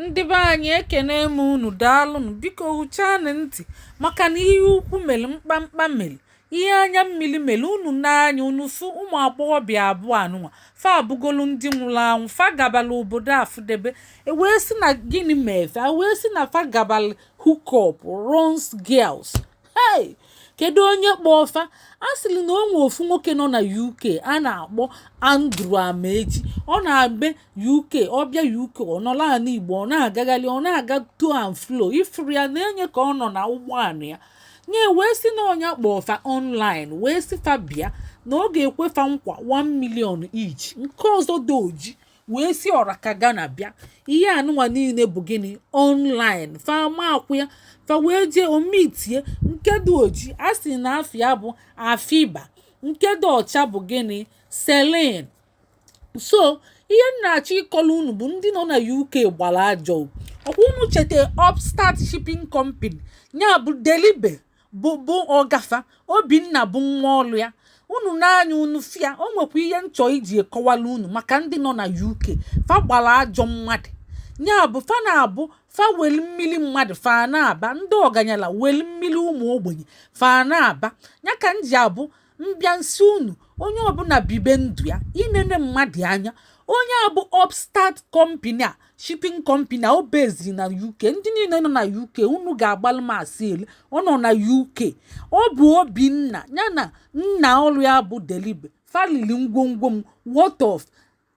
Ndị be anyị ekene m unu daalụnụ biko huchanụ ntị maka na ihe ukwu mere mkpamkpa mere ihe anya mmiri mere unu n'anya unu fụ ụmụ agbọghọbịa abụọ anụnwa fa abụgolu ndị nwụrụ anwụ fa gabala obodo afụdebe ewee sị na gịnị mefe wee sị na fa gabala hookup runs girls. Hey! Kedu onye kpọọ fa? A sịrị na o nwe ofu nwoke nọ na UK a na-akpọ Andrew Amechi. Ọ na-abịa UK, ọ bịa UK ọ nọla ala Igbo, ọ na-agagharị, ọ na-aga to and fro ifuru ya na-enye ka ọ nọ na ụgbọala ya nye wee sị na ọnya kpọọ fa online wee sị fa bịa na ọ ga-ekwefa nkwa 1 million each nke ọzọ dị oji wee si ọra ka Ghana bịa ihe anụnwa niile bụ gịnị online fa akwụ ya fa wee jee omitie nke dị oji a sị na afịa bụ Afiba nke dị ọcha bụ gịnị Celine. So ihe m na-achọ ịkọla unu bụ ndị nọ na UK gbara ajọ ọkwa unu cheta Upstart Shipping Company ya bụ Delibe bụ ọgafa Obinna bụ nwa ọlụ ya unu n'anya unu fịa o nwekwa ihe nchọ iji ekọwala unu maka ndị nọ na UK fa gbara ajọ mmadụ ya bụ fa na-abụ fa weli mmiri mmadụ fa na-aba ndị ọganyala weli mmiri ụmụ ogbenye fa na-aba ya ka m ji abụ mbịa nsị unu onye ọbụla bibe ndụ ya inene mmadụ anya onye abụ Upstart Company a shipping company a o bezi na UK ndị niile nọ na UK unu ga-agbalụ m asị ele ọ nọ na UK ọ bụ Obinna ya na nna ọrụ ya bụ Delibe falili ngwongwo m worth of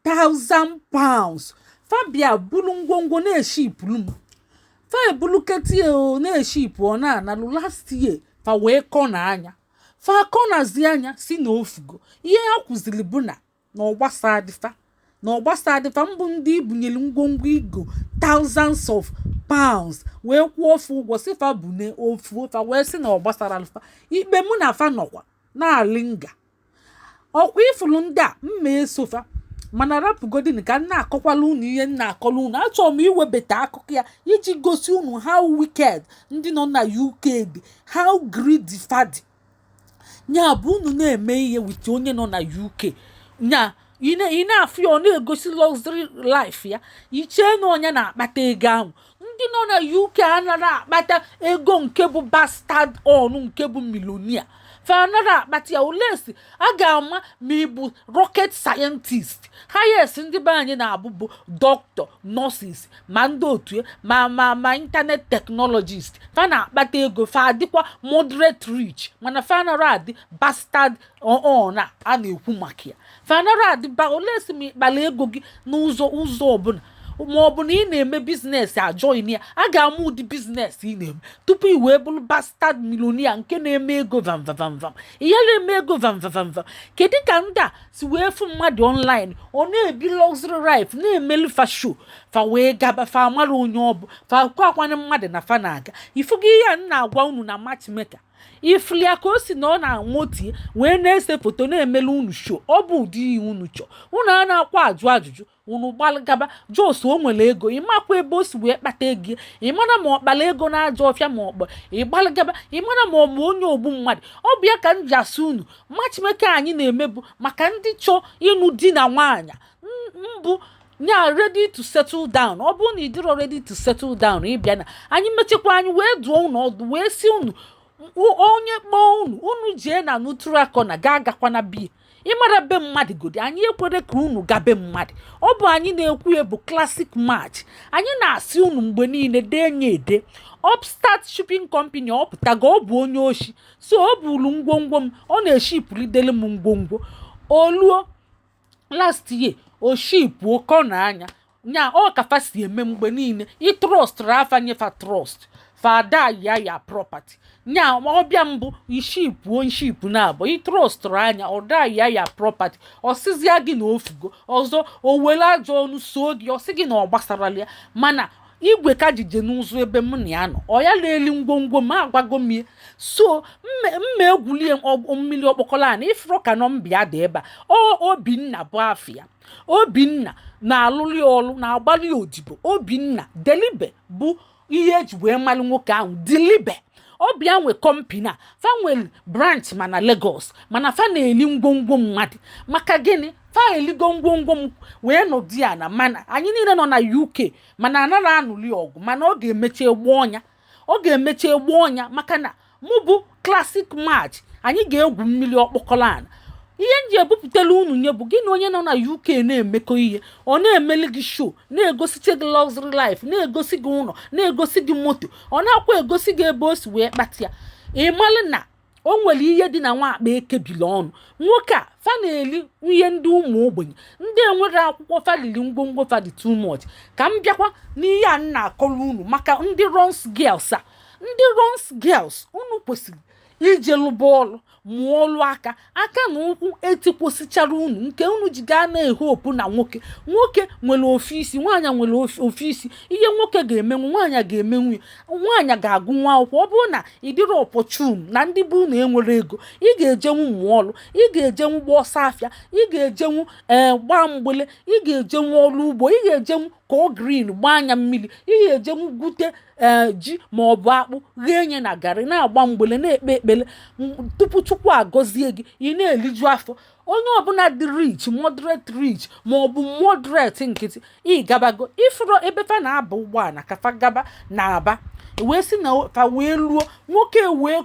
£1,000 fabia bulu ngwongwo na-eshipụrụ m fa ebuluketie na-eshipụ ọ na-analụ last year fa wee kọ na anya fa kọnazi anya si na ofugo ihe ha kwụziri bụ na ọgbasa adịfa mbụ ndị ibunyere ngwongwo igo thousands of pounds wee kwụọ ofu ụgwọ si fa bune ofu fa wee si na ọgbasara alfa ikpe mụ na fa nọkwa na-alịnga ọkwa ifuru ndị a mma esofa mana rapụgodin ka m na-akọkwala unu ihe m na-akọla unu achọrọ m iwebata akụkọ ya iji gosi unu how wicked ndị nọ na UK dị how greedy fadi nya bụ unu na-eme ihe wit onye nọ na UK nya ị na-afụ ya ọ na-egosi luxury life ya ichee na onye na-akpata ego ahụ ndị nọ na UK anaghị akpata ego nke bụ bastard on nke bụ milonia fa anaghị akpata ya olesi a ga-ama ma ị bụ rocket scientist highest ndị be anyị na-abụ bụ doctor nurses ma ndị otu ma internet technologist fa na-akpata ego fa adịkwa moderate rich mana fa anaghị adị bastard on a na-ekwu maka ya fa anaghị adị ba olesi ma ịkpala ego gị n'ụzọ ọbụla ma ọ bụ na ị na-eme biznes ajoin ya a ga-ama ụdị biznes ị na-eme tupu i wee bụrụ bastard millionaire nke na-eme ego vam ihe na-eme ego vam kedu ka ndị a si wee fụ mmadụ online ọ na-ebi luxury life na-emelu fa show fa wee gaba fa amara onye ọ bụ fa akwanye mmadụ na fa na-aga ifugo ihe a na-agwa unu na matchmaker ifulia ka o si na ọ na-anwotie wee na-ese foto na-emelu unu show ọ bụ ụdị ihe unu chọọ unu a na-akwa ajụjụ unu gbalagaba jos o nwere ego ịmakwa ebe o si wee kpata ego ịmara ma ọ kpala ego na-ajọ ọfịa ma ọkpọ ịgbalagaba ịmara ma ọ bụ onye ogbu mmadụ ọ bụ ya ka m ji asị unu matchmaker anyị na-emebu maka ndị chọọ ịnụ di na nwaanyị mbụ nya ready to settle down ọ bụrụ na ị dịrọ ready to settle down ịbịa na anyị mechekwa anyị wee duo unu ọdụ wee si unu onye kpọọ unu jee na neutral corner ga-agakwana biya ịmara be mmadụ godi anyị ekwere ka unu gabe mmadụ ọ bụ anyị na-ekwu ya bụ classic match anyị na-asị unu mgbe niile denye ede Upstart Shipping Company ọ pụtaga ọ bụ onye oshi so ọ bụrụ ngwongwo m ọ na-eshipụlidele m ngwongwo oluo last year o shipụ kọ na anya nya ọ kafa si eme mgbe niile ịtrọst rafanye fa trọst fada ya property nya ọbịa mbụ ishipụ na-abụ ịtrọstụrụ anya ọda ya property ọsịzịa gị na ofugo ọzọ o were ajọ ọnụ so gị ọsị gị na ọ gbasarala ya mana igwe ka jije n'ụzọ ebe m na ya nọ ọ ya na-eli ngwongwo m agwago m so mma egwulie mmiri ọkpọkọla na ifuru ka nọ mbịa dị ebe a Obinna bụ afịa Obinna na-alụli ọlụ na-agbalị odibo Obinna Delibe bụ ihe eji wee mmalụ nwoke ahụ Delibe ọbịa nwe kọmpani a fa nwere branch mana Lagos mana fa na-eli ngwongwo mmadụ maka gịnị failigo ngwongwo m wee nọdụ ya na mana anyị niile nọ na UK mana anaghị anụli ọgụ mana ọ ga-emechi egbu ọnya maka na mụ bụ classic match anyị ga-egwu mmiri ọkpọkọlana ihe nji ebupụtala unu nye bụ gị na onye nọ na UK na-emekọ ihe ọ na-emeli gị show na-egosiche gị luxury life na-egosi gị ụlọ na-egosi gị moto ọ na-akwa egosi gị ebe o si wee kpata ya ịmalị na o nwere ihe dị na nwa akpa ekebili ọnụ nwoke a fa na-eli ihe ndị ụmụ ogbenye ndị enwere akwụkwọ falili ngwongwo fadi too much ka m bịakwa n'ihe a na-akọrọ unu maka ndị runs girls unu kwesịrị ije lụba ọlụ mụọ ọlụ aka na ụkwụ etikwosichara unu nke unu ji gaa na-ehopu na nwoke nwere ofe isi nwaanyị nwere ofe isi ihe nwoke ga-emenwu nwaanyị ga-emenwu ya nwaanyị ga-agụ nwa akwụkwọ ọ bụrụ na ịdịrị ọpọchun na ndị bụ na enwere ego ị ga-ejenwu mụọ ọlụ ị ga-ejenwu gba ọsọ afịa ị ga-ejenwu gbaa mgbele ị ga-ejenwu ọlụ ugbo ị ga-ejenwu ka ọ green gbaa anya mmiri ị ga-ejenwu gwute ji ma ọ bụ akpụ ghee nye na garị na-agba mgbele na-ekpe ekpele tupu Chukwu agọzie gị ị na-eliju afọ onye ọbụla dị rich moderate rich ma ọ bụ moderate nkịtị ị gabago ifuru ebe fa na-aba ụgbọala ka fa gaba na aba wee si na fa wee luo nwoke wee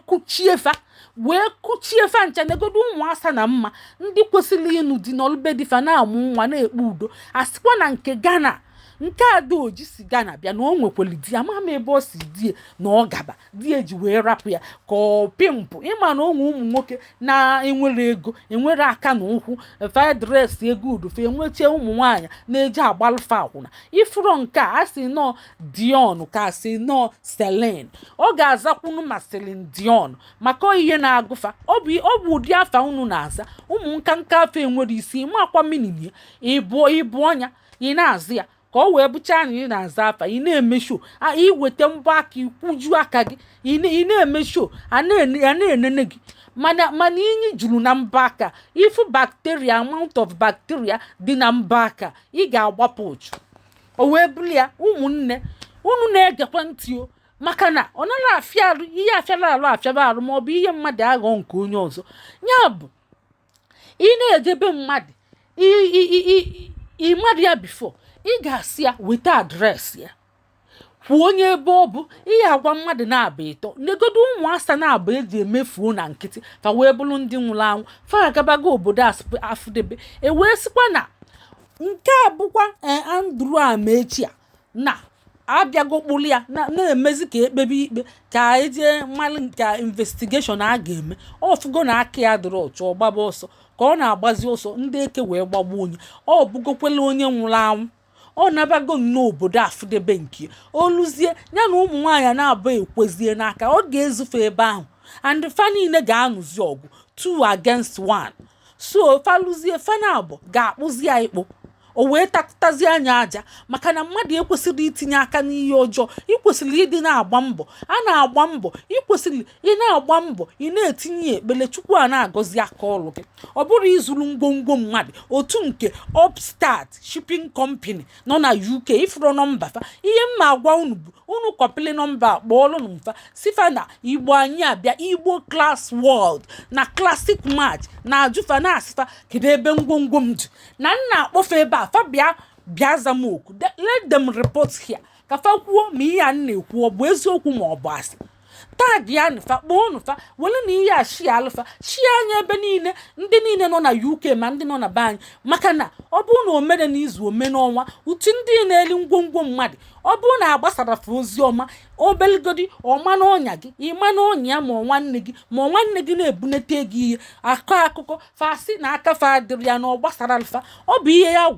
kuchie fa ncha negodo ụmụasa na mma ndị kwesịrị ịnụ di n'olube dị fa na-amụ nwa na-ekpe udo asịkwa na nke Ghana nke Adaoji si Ghana bịa na o nwekweli di ama m ebe o si die na ọ gaba di eji wee rapụ ya ka ọ pimpụ ịma na onwe ụmụ nwoke na-enwere ego enwere aka na ụkwụ fadres ego udufe enweche ụmụ nwaanyị na-eji agbalụfa akwụna ifuro nke a sị nọ Dion ka sị nọ Celine ọ ga-azakwunu ma Celine Dion maka ihe na-agụfa ọ bụ ụdị afa unu na-aza ụmụ nka afọ enwere isi makwa minini ịbụ ọnya ị na-azụ ya ka ọ wee bụcha anyị na-aza afa ị na-emesho iweta mbọ aka ikwuju aka gị ị na-emesho a na-enene gị mana inyi juru na mbọ aka ifu bacteria amount of bacteria dị na mbọ aka ị ga-agbapụ ụchụ o wee bụrụ ya ụmụnne unu na-egekwa ntị o maka na ọ naghị afịa arụ ihe afịaba arụ ma ọ bụ ihe mmadụ aghọ nke onye ọzọ ya bụ ị na-ejebe mmadụ mmadụ ya bifo ị ga-asị ya weta adreesị ya kwuo onye ebe ọ bụ ihe agwa mmadụ na-aba ịtọ negodo ụmụasa na-aba eji emefuo na nkịtị fa wee bụrụ ndị nwụrụ anwụ fa agabago obodo afụdebe wee sịkwa na nke a bụkwa Andrew Amechi na abịago kpụrụ ya na-emezi ka ekpebe ikpe ka eje mmalụ nke investigeshọn a ga-eme ọfụgo na aka ya dịrị ọchụ ọgbaba ọsọ ka ọ na-agbazi ọsọ ndị eke wee gbagbuo onye ọ bụgokwela onye nwụrụ anwụ ọ nabago n'obodo afụdebe nke oluzie ya na ụmụ nwaanyị na-abụ ekwezie n'aka ọ ga-ezufe ebe ahụ and fa niile ga-anụzi ọgụ 2 against 1 so faluzie fa na-abụ ga-akpụzi ya ikpụ o wee takụtazi anya aja maka na mmadụ ekwesịrị itinye aka n'ihe ọjọọ ikwesịrị ịdị na-agba mbọ a na-agba mbọ ikwesịrị ị na-agba mbọ ị na-etinye ekpele Chukwu a na-agọzi aka ọrụ gị ọ bụrụ izuru ngwongwo mmadụ otu nke Upstart Shipping Company nọ na UK ifuru nọmba fa ihe m na-agwa unu bụ unu kọpịlị nọmba kpọọlụnụ mfa sifa na Igbo anyị abịa Igbo Class World na Classic Match na ajụfa na asịfa kedu ebe ngwongwo m dị na nna akpọfe ebe a fa bịa zamoku let them report here ka fa kwuo ma ihe a na-ekwu ọ bụ eziokwu ma ọ bụ asị tag ya nfa kpọọ nfa wele na ihe a shi alfa shi anya ebe niile ndị niile nọ na UK ma ndị nọ na be anyị maka na ọ bụrụ na omere n'izu ome n'ọnwa utu ndị na-eli ngwongwo mmadụ ọ bụrụ na agbasara fa ozi ọma obeligodi ọma na ọnya gị ịma na ọnya ya ma nwanne gị na-ebunete gị ihe akụkọ fasị na aka fa adịrị ya na ọ gbasara alfa ọ bụ ihe ya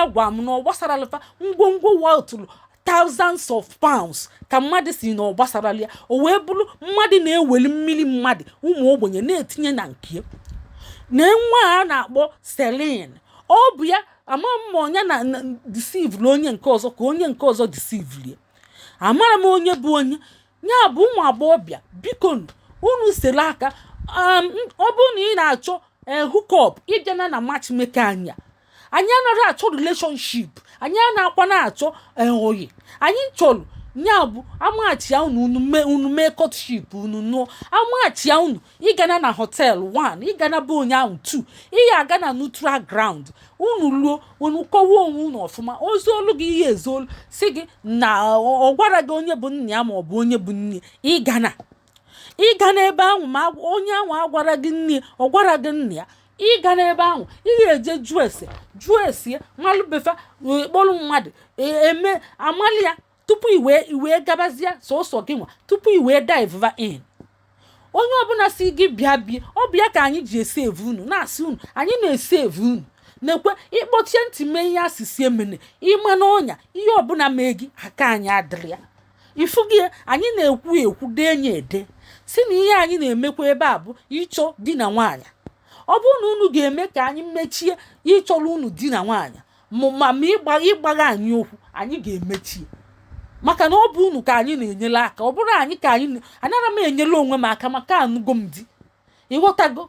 gwa m na ọ gbasara alfa ngwongwo watụrụ thousands of pounds ka mmadụ si na ọ gbasara ya o wee bụrụ mmadụ na-eweli mmiri mmadụ ụmụ ogbenye na-etinye na nke na nwa a na-akpọ Celine ọ bụ ya ama m onye na deceive onye nke ọzọ ka onye nke ọzọ deceive ya amara m onye bụ onye ya bụ ụmụ agbọghọbịa biko unu sere aka ọ bụrụ na ị na-achọ hook up ịbịa na matchmaker anyị anaghị achọ relationship anyị na-akwa na-achọ oyi anyị chọrọ nyabu amachia unu mee courtship unu no amachia unu igana na hotel 1 igana bụ onye ahụ 2 iya aga na neutral ground unu luo unu kowo onwe unu ofuma ozolu gị ihe ezolu si gị na ogwara gị onye bụ nna ya ma ọ bụ onye bụ nne igana ebe ahụ ma onye ahụ agwara gị nne ogwara gị nna ya ịga n'ebe ahụ ihe eje jụọ ese malụbefa kpọrọ mmadụ eme amali ya tupu iwe gabazie sọsọ gị nwa tupu iwe dive in onye ọbụla si gị bịa ọ bịa ka anyị ji esave unu na-asị unu anyị na-esave unu na-ekwe ịkpọchie ntị mee ihe asịsị emene ịma n'ọnya ihe ọbụla mee gị aka anyị adịrị ya ifu gị anyị na-ekwu denye ede si na ihe anyị na-emekwa ebe a bụ ịchọ di na nwaanyị ọ bụrụ na unu ga-eme ka anyị mechie ịchọrọ unu di na nwaanyị ma ịgbagha anyị okwu anyị ga-emechie maka na ọ bụ unu ka anyị na-enyere aka ọ bụrụ anyị ka anara m enyere onwe m aka maka anụgo m di ịghọtago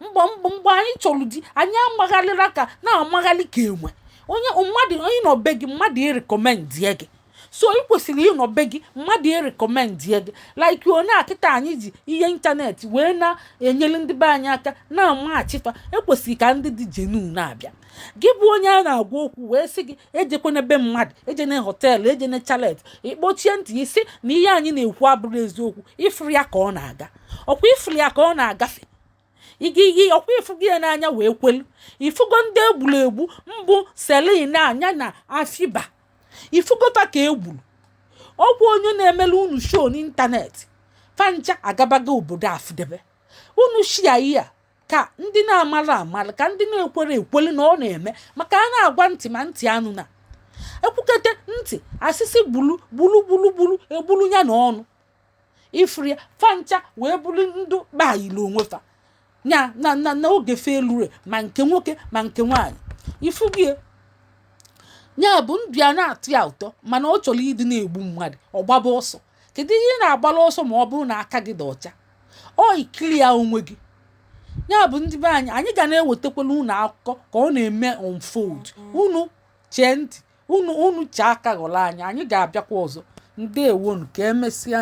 mgbe anyị chọrọ di anyị amagharịrị aka na-amagharị ka enwe onye nọbe gị mmadụ ịrekọmendie gị so ị kwesịrị ịnọbe gị mmadụ ịrekọmendie gị like onye akịta anyị ji ihe ịntanetị wee na-enyere ndị be anyị aka na-amachifa ekwesịrị ka ndị dị jenu na-abịa gị bụ onye a na-agwa okwu wee sị gị ejekwana be mmadụ ejene họteelụ ejene chalet ịkpọchie ntị isi na ihe anyị na-ekwu abụrụ eziokwu ifuru ya ka ọ na-aga ọkwa ifuru ya ka ọ na-agafe ọkwa ifugo ya n'anya wee kwelu ifugo ndị egbu mbụ Celine anya na Afiba ifugota ka egburu ọgwụ onye na-emelu unu show n'ịntanetị fancha agabaga obodo afụdebe unu shia ihe ka ndị na-amara ka ndị na-ekwere na ọ na-eme maka a na-agwa ntị ma ntị anụ na ekwukete ntị asịsị gbulu egbulu ya na ọnụ ifri fancha wee bụrụ ndụ gbayiri onwe fa nya na oge felure ma nke nwoke ma nke nwaanyị ifugie nya bụ ndụ ya na-atụ ya ụtọ mana ọ chọrọ ịdị na-egbu mmadụ ọ gbaba ọsọ kedu ihe na-agbara ọsọ ma ọ bụrụ na aka gị dị ọcha ọ ikiri ya onwe gị nya bụ ndị be anyị ga na-ewetakwala unu akụkọ ka ọ na-eme unfold unu chee ntị unu chee aka ghọrọ anyị ga-abịakwa ọzọ ndewonu ka emesịa